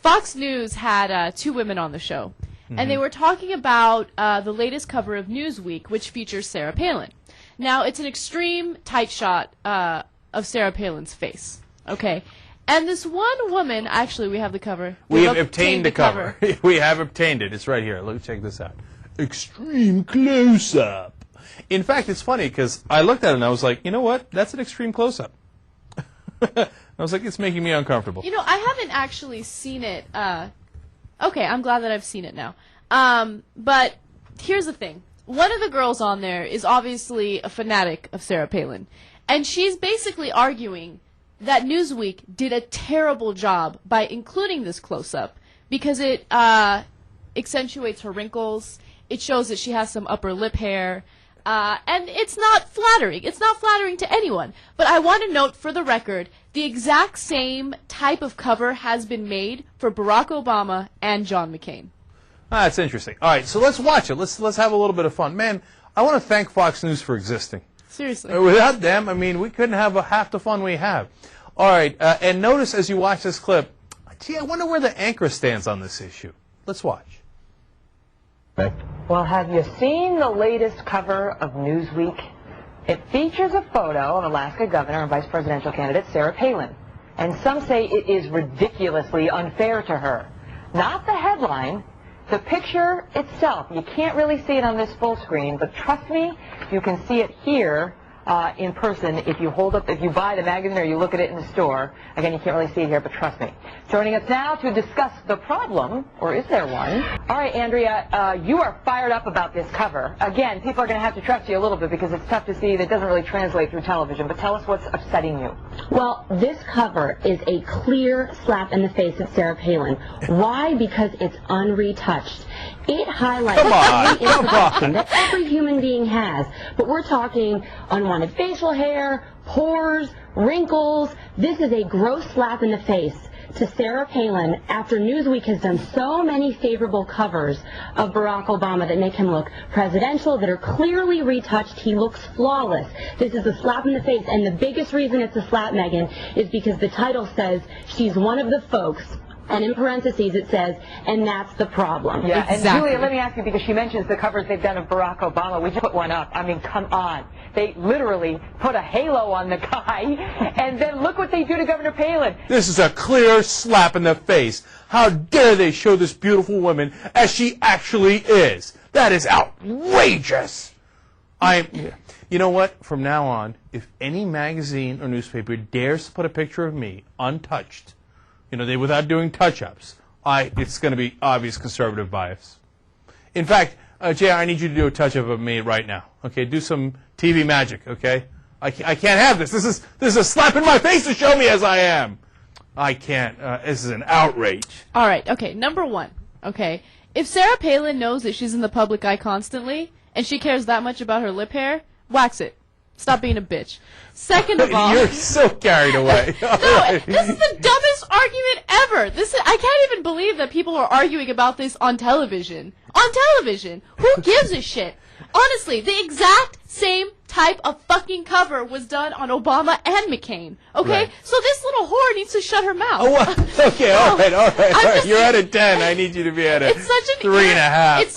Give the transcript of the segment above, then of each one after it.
Fox News had two women on the show, and they were talking about the latest cover of Newsweek, which features Sarah Palin. Now, it's an extreme tight shot of Sarah Palin's face, okay? And this one woman, actually, we have the cover. We have obtained the cover. We have obtained it. It's right here. Let me check this out. Extreme close-up. In fact, it's funny because I looked at it and I was like, you know what? That's an extreme close-up. I was like, it's making me uncomfortable. You know, I haven't actually seen it. Okay, I'm glad that I've seen it now. But here's the thing. One of the girls on there is obviously a fanatic of Sarah Palin. And she's basically arguing that Newsweek did a terrible job by including this close-up because it accentuates her wrinkles. It shows that she has some upper lip hair. And it's not flattering. It's not flattering to anyone. But I want to note for the record, the exact same type of cover has been made for Barack Obama and John McCain. Ah, that's interesting. All right, so let's watch it. Let's have a little bit of fun. Man, I want to thank Fox News for existing. Seriously. Without them, I mean, we couldn't have half the fun we have. All right, and notice as you watch this clip, gee, I wonder where the anchor stands on this issue. Let's watch. Well, have you seen the latest cover of Newsweek? It features a photo of Alaska Governor and Vice Presidential candidate Sarah Palin. And some say it is ridiculously unfair to her. Not the headline, the picture itself. You can't really see it on this full screen, but trust me, you can see it here in person if you buy the magazine or you look at it in the store. Again, you can't really see it here, but trust me. Joining us now to discuss the problem, or is there one? All right, Andrea, you are fired up about this cover. Again, people are going to have to trust you a little bit because it's tough to see. That doesn't really translate through television, but tell us what's upsetting you. Well, this cover is a clear slap in the face of Sarah Palin. Why? Because it's unretouched. It highlights every imperfection that every human being has. But we're talking unwanted facial hair, pores, wrinkles. This is a gross slap in the face to Sarah Palin after Newsweek has done so many favorable covers of Barack Obama that make him look presidential, that are clearly retouched. He looks flawless. This is a slap in the face, and the biggest reason it's a slap, Megan, is because the title says she's one of the folks. And in parentheses it says, and that's the problem. Yeah, exactly. And Julia, let me ask you, because she mentions the covers they've done of Barack Obama. We just put one up. I mean, come on. They literally put a halo on the guy, and then look what they do to Governor Palin. This is a clear slap in the face. How dare they show this beautiful woman as she actually is? That is outrageous. You know what? From now on, if any magazine or newspaper dares to put a picture of me untouched, without doing touch-ups, it's going to be obvious conservative bias. In fact, JR, I need you to do a touch-up of me right now. Okay, do some TV magic. Okay, I can't have this. This is a slap in my face to show me as I am. I can't. This is an outrage. All right. Okay. Number one. Okay. If Sarah Palin knows that she's in the public eye constantly and she cares that much about her lip hair, wax it. Stop being a bitch. Second of all, you're so carried away. This is the dumbest argument ever. I can't even believe that people are arguing about this on television. On television, who gives a shit? Honestly, the exact same type of fucking cover was done on Obama and McCain. Okay, right. So this little whore needs to shut her mouth. Oh, what? Okay, all right. You're at a 10. I need you to be at a 3.5. It's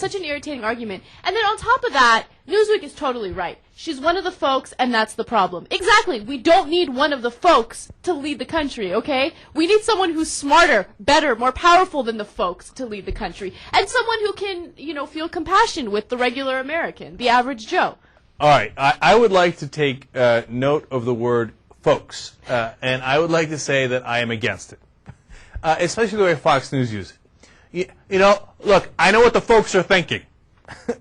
such an irritating argument. And then on top of that, Newsweek is totally right. She's one of the folks, and that's the problem. Exactly. We don't need one of the folks to lead the country, okay? We need someone who's smarter, better, more powerful than the folks to lead the country. And someone who can, feel compassion with the regular American, the average Joe. All right. I would like to take note of the word folks, and I would like to say that I am against it, especially the way Fox News uses it. Look, I know what the folks are thinking.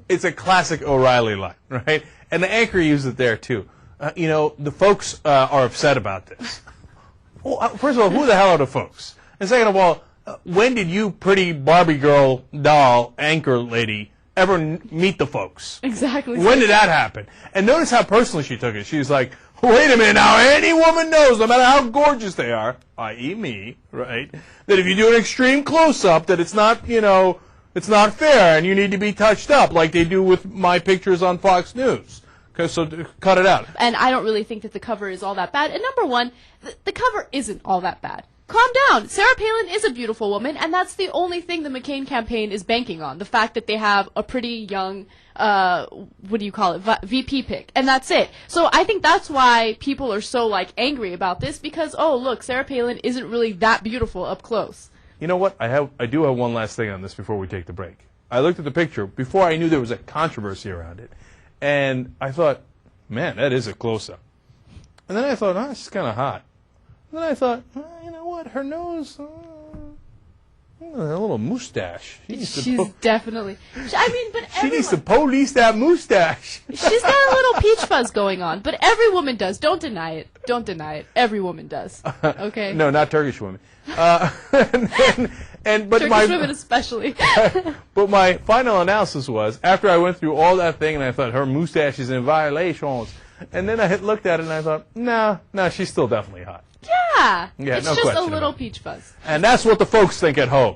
It's a classic O'Reilly line, right? And the anchor used it there, too. The folks are upset about this. Well, first of all, who the hell are the folks? And second of all, when did you pretty Barbie girl doll anchor lady ever meet the folks? Exactly. When did that happen? And notice how personally she took it. She was like, wait a minute now, any woman knows, no matter how gorgeous they are, i.e. me, right, that if you do an extreme close-up, that it's not, it's not fair, and you need to be touched up like they do with my pictures on Fox News. Okay, so cut it out. And I don't really think that the cover is all that bad. And number one, the cover isn't all that bad. calm down. Sarah Palin is a beautiful woman, and that's the only thing the McCain campaign is banking on. The fact that they have a pretty young, what do you call it, VP pick, and that's it. So I think that's why people are so, like, angry about this, because, oh, look, Sarah Palin isn't really that beautiful up close. You know what? I do have one last thing on this before we take the break. I looked at the picture before I knew there was a controversy around it, and I thought, man, that is a close-up. And then I thought, oh, she's kind of hot. And then I thought, you know what? Her nose, a little mustache. She's definitely. I mean, but she needs to police that mustache. She's got a little peach fuzz going on, but every woman does. Don't deny it. Don't deny it. Every woman does. Okay. No, not Turkish women. But Turkish women especially. But my final analysis was, after I went through all that thing and I thought her mustache is in violations, and then I had looked at it and I thought, no, she's still definitely hot. Yeah. Yeah, It's no just question a little about it. peach fuzz. And that's what the folks think at home.